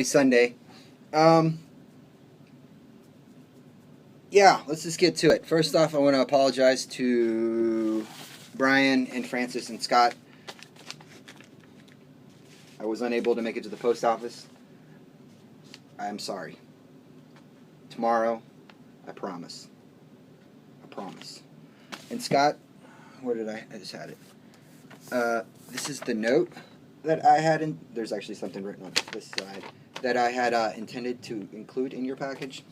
Sunday. Yeah, let's just get to it. First off, I want to apologize to Brian and Francis and Scott. I was unable to make it to the post office. I'm sorry. Tomorrow, I promise. I promise. And Scott, where did I just had it. This is the note that I had in, there's actually something written on this side, that I had intended to include in your package.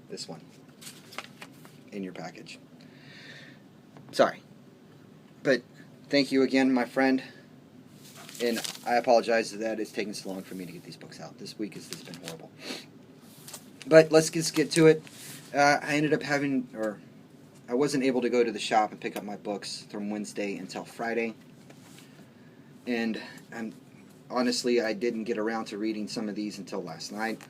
This one. In your package. Sorry. But thank you again, my friend. And I apologize that it's taken so long for me to get these books out. This week has been horrible. But let's just get to it. I ended up having, or I wasn't able to go to the shop and pick up my books from Wednesday until Friday. And honestly, I didn't get around to reading some of these until last night.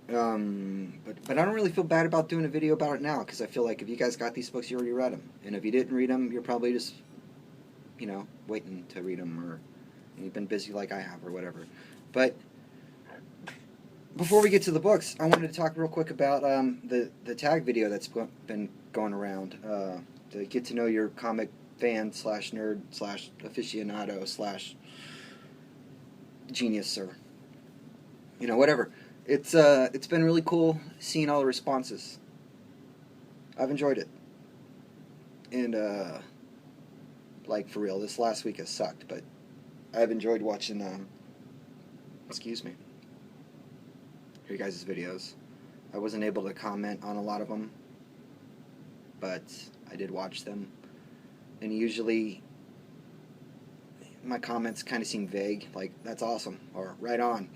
But I don't really feel bad about doing a video about it now, because I feel like if you guys got these books, you already read them. And if you didn't read them, you're probably just, you know, waiting to read them, or you've been busy like I have, or whatever. But before we get to the books, I wanted to talk real quick about the tag video that's been going around, to get to know your comic fan slash nerd slash aficionado slash genius, or, you know, whatever. It's been really cool seeing all the responses. I've enjoyed it. And like, for real, this last week has sucked, but I've enjoyed watching excuse me, your guys' videos. I wasn't able to comment on a lot of them, but I did watch them. And usually my comments kind of seem vague, like, that's awesome, or right on.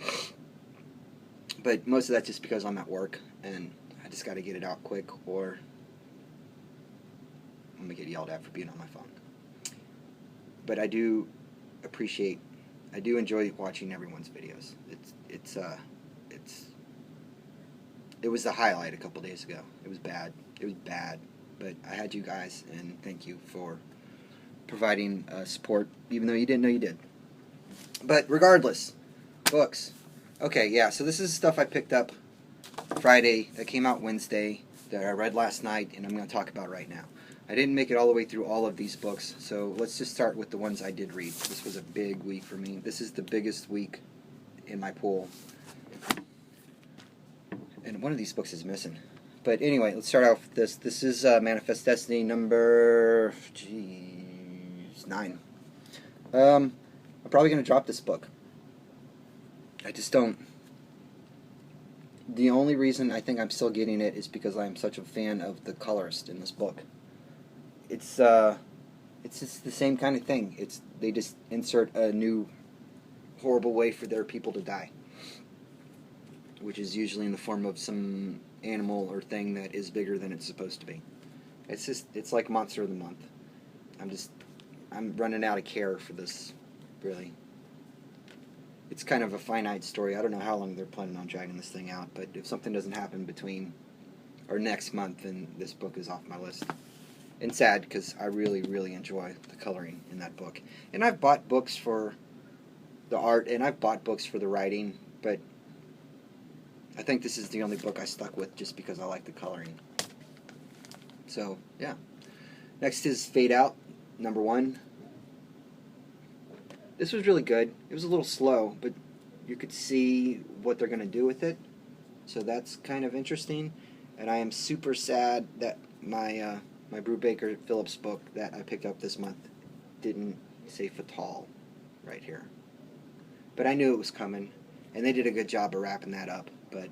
But most of that's just because I'm at work, and I just got to get it out quick, or I'm going to get yelled at for being on my phone. But I do appreciate, I do enjoy watching everyone's videos. It was the highlight a couple days ago. It was bad. It was bad. But I had you guys, and thank you for providing support, even though you didn't know you did. But regardless, books. Okay, yeah, so this is stuff I picked up Friday, that came out Wednesday, that I read last night, and I'm going to talk about right now. I didn't make it all the way through all of these books, so let's just start with the ones I did read. This was a big week for me. This is the biggest week in my pool. And one of these books is missing. But anyway, let's start out with this. This is Manifest Destiny number 9. I'm probably going to drop this book. I just don't. The only reason I think I'm still getting it is because I'm such a fan of the colorist in this book. It's just the same kind of thing. They just insert a new horrible way for their people to die, which is usually in the form of some animal or thing that is bigger than it's supposed to be. It's like Monster of the Month. I'm running out of care for this, really. It's kind of a finite story. I don't know how long they're planning on dragging this thing out, but if something doesn't happen between or next month, then this book is off my list. And sad, because I really, really enjoy the coloring in that book. And I've bought books for the art, and I've bought books for the writing, but I think this is the only book I stuck with just because I like the coloring. So, yeah. Next is Fade Out, number 1. This was really good. It was a little slow, but you could see what they're going to do with it. So that's kind of interesting. And I am super sad that my Brubaker Phillips book that I picked up this month didn't say Fatal right here. But I knew it was coming, and they did a good job of wrapping that up. But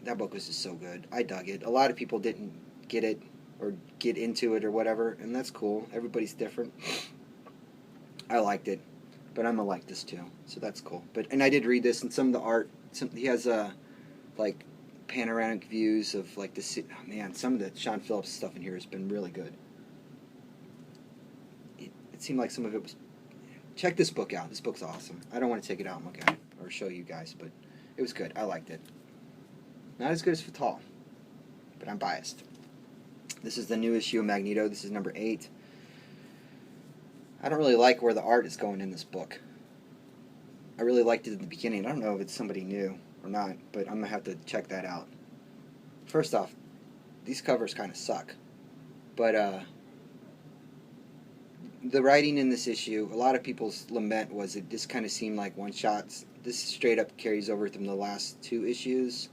that book was just so good. I dug it. A lot of people didn't get it or get into it or whatever, and that's cool. Everybody's different. I liked it, but I'm gonna like this too, so that's cool. And I did read this, and some of the art, he has like panoramic views of like the city. Oh, man, some of the Sean Phillips stuff in here has been really good. It seemed like some of it was. Check this book out. This book's awesome. I don't want to take it out and look at it or show you guys, but it was good. I liked it. Not as good as Fatal, but I'm biased. This is the new issue of Magneto. This is number 8. I don't really like where the art is going in this book. I really liked it at the beginning. I don't know if it's somebody new or not, but I'm going to have to check that out. First off, these covers kind of suck. But the writing in this issue, a lot of people's lament was it just kind of seemed like one-shots. This straight up carries over from the last 2 issues.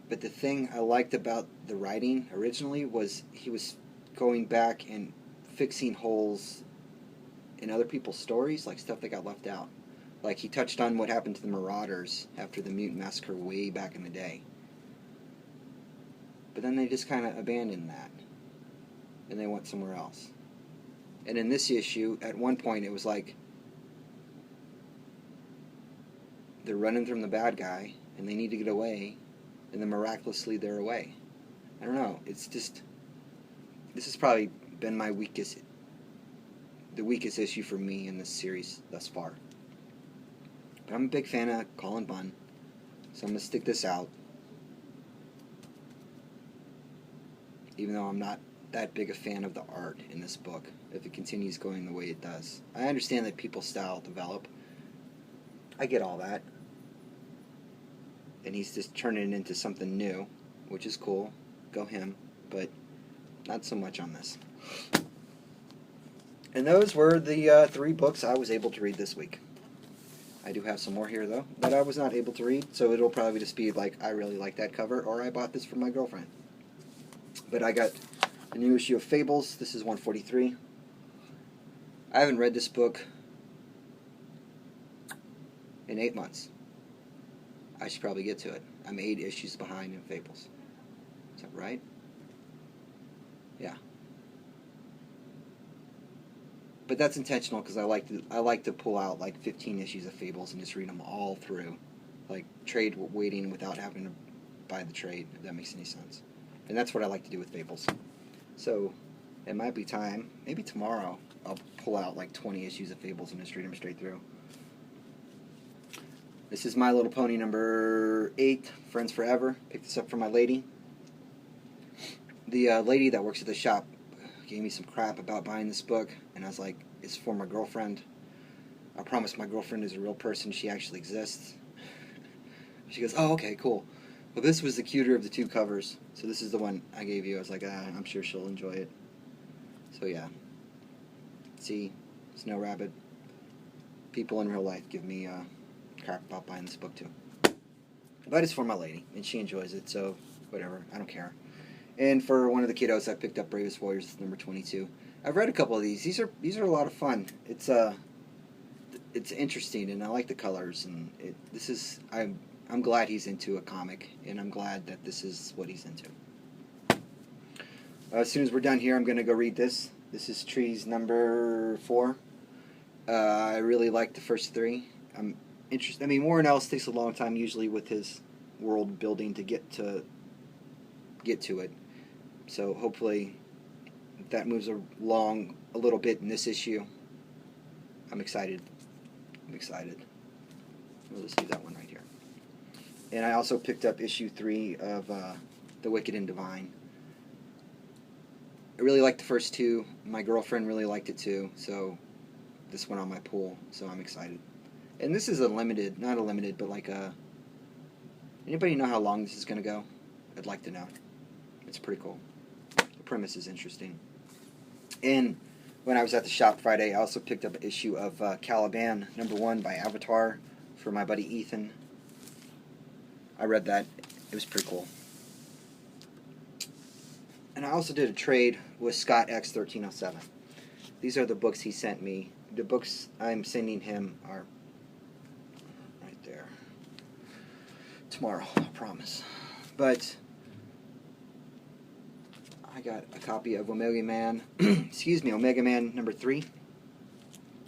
But the thing I liked about the writing originally was he was going back and fixing holes in other people's stories, like stuff that got left out. Like he touched on what happened to the Marauders after the Mutant Massacre way back in the day. But then they just kind of abandoned that. And they went somewhere else. And in this issue, at one point it was like they're running from the bad guy and they need to get away, and then miraculously they're away. I don't know, it's just, this has probably been the weakest issue for me in this series thus far. But I'm a big fan of Colin Bunn, so I'm going to stick this out. Even though I'm not that big a fan of the art in this book, if it continues going the way it does. I understand that people's style develop. I get all that. And he's just turning it into something new, which is cool. Go him. But not so much on this. And those were the 3 books I was able to read this week. I do have some more here, though, that I was not able to read, so it'll probably just be like, I really like that cover, or I bought this for my girlfriend. But I got a new issue of Fables. This is 143. I haven't read this book in 8 months. I should probably get to it. I'm 8 issues behind in Fables. Is that right? Yeah. But that's intentional because I like to pull out like 15 issues of Fables and just read them all through, like trade waiting without having to buy the trade. If that makes any sense. And that's what I like to do with Fables. So it might be time, maybe tomorrow, I'll pull out like 20 issues of Fables and just read them straight through. This is My Little Pony number 8, Friends Forever. Picked this up for my lady. The lady that works at the shop gave me some crap about buying this book, and I was like, it's for my girlfriend. I promise my girlfriend is a real person. She actually exists. She goes, oh, okay, cool. Well, this was the cuter of the 2 covers, so this is the one I gave you. I was like, I'm sure she'll enjoy it. So yeah. See, Snow Rabbit. People in real life give me crap about buying this book too. But it's for my lady, and she enjoys it, so whatever, I don't care. And for one of the kiddos, I picked up Bravest Warriors number 22. I've read a couple of these. These are a lot of fun. It's interesting, and I like the colors. And I'm glad he's into a comic, and I'm glad that this is what he's into. As soon as we're done here, I'm going to go read this. This is Trees number 4. I really like the first 3. I'm interested. I mean, Warren Ellis takes a long time usually with his world building to get to it. So hopefully that moves along a little bit in this issue. I'm excited. We'll just leave that one right here. And I also picked up issue 3 of The Wicked and Divine. I really liked the first 2. My girlfriend really liked it too, so this went on my pool, so I'm excited. And this is not a limited, but like anybody know how long this is going to go? I'd like to know. It's pretty cool. The premise is interesting. And when I was at the shop Friday, I also picked up an issue of Caliban, number 1 by Avatar for my buddy Ethan. I read that. It was pretty cool. And I also did a trade with Scotx1307. These are the books he sent me. The books I'm sending him are right there. Tomorrow, I promise. But I got a copy of Omega Man, Omega Man number 3.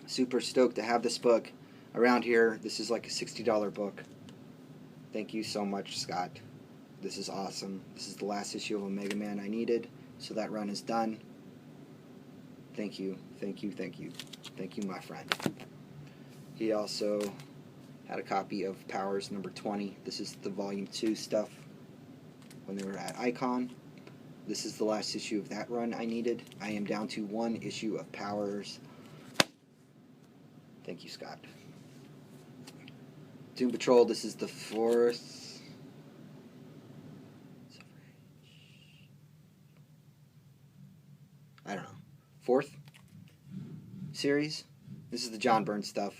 Super stoked to have this book around here. This is like a $60 book. Thank you so much, Scott. This is awesome. This is the last issue of Omega Man I needed, so that run is done. Thank you, thank you, thank you. Thank you, my friend. He also had a copy of Powers number 20. This is the volume 2 stuff when they were at Icon. This is the last issue of that run I needed. I am down to 1 issue of Powers. Thank you, Scott. Doom Patrol, this is the 4th. I don't know. 4th series. This is the John Byrne stuff.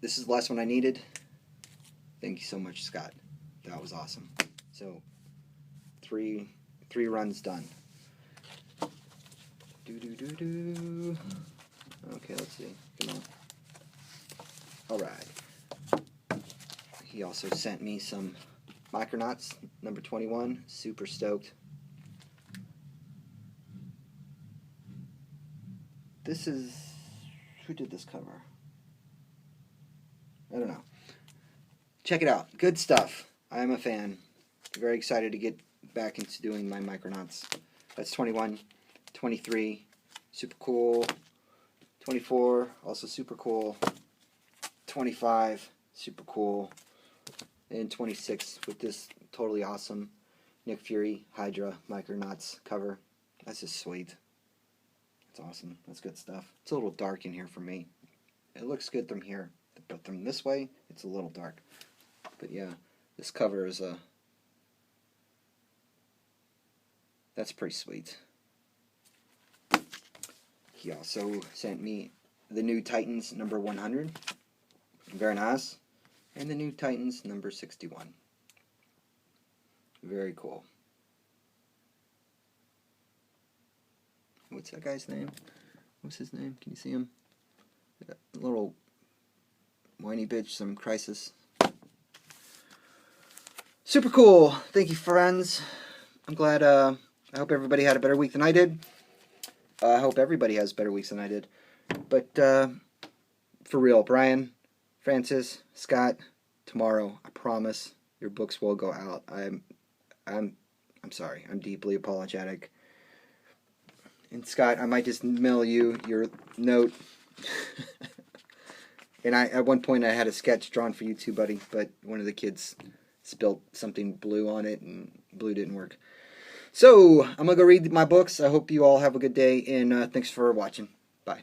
This is the last one I needed. Thank you so much, Scott. That was awesome. So, three runs done. Do. Okay, let's see. Come on. Alright. He also sent me some Micronauts, number 21. Super stoked. This is... Who did this cover? I don't know. Check it out. Good stuff. I am a fan. Very excited to get back into doing my Micronauts. That's 21. 23. Super cool. 24. Also super cool. 25. Super cool. And 26 with this totally awesome Nick Fury Hydra Micronauts cover. That's just sweet. That's awesome. That's good stuff. It's a little dark in here for me. It looks good from here, but from this way, it's a little dark. But yeah, this cover is that's pretty sweet. He also sent me the New Titans number 100. Very nice. And the New Titans number 61. Very cool. What's that guy's name? What's his name? Can you see him? A little whiny bitch, some Crisis. Super cool. Thank you, friends. I'm glad, I hope everybody had a better week than I did. I hope everybody has better weeks than I did. But, for real, Brian, Francis, Scott, tomorrow, I promise, your books will go out. I'm sorry. I'm deeply apologetic. And Scott, I might just mail you your note. And at one point I had a sketch drawn for you too, buddy, but one of the kids spilled something blue on it, and blue didn't work. So, I'm going to go read my books. I hope you all have a good day, and thanks for watching. Bye.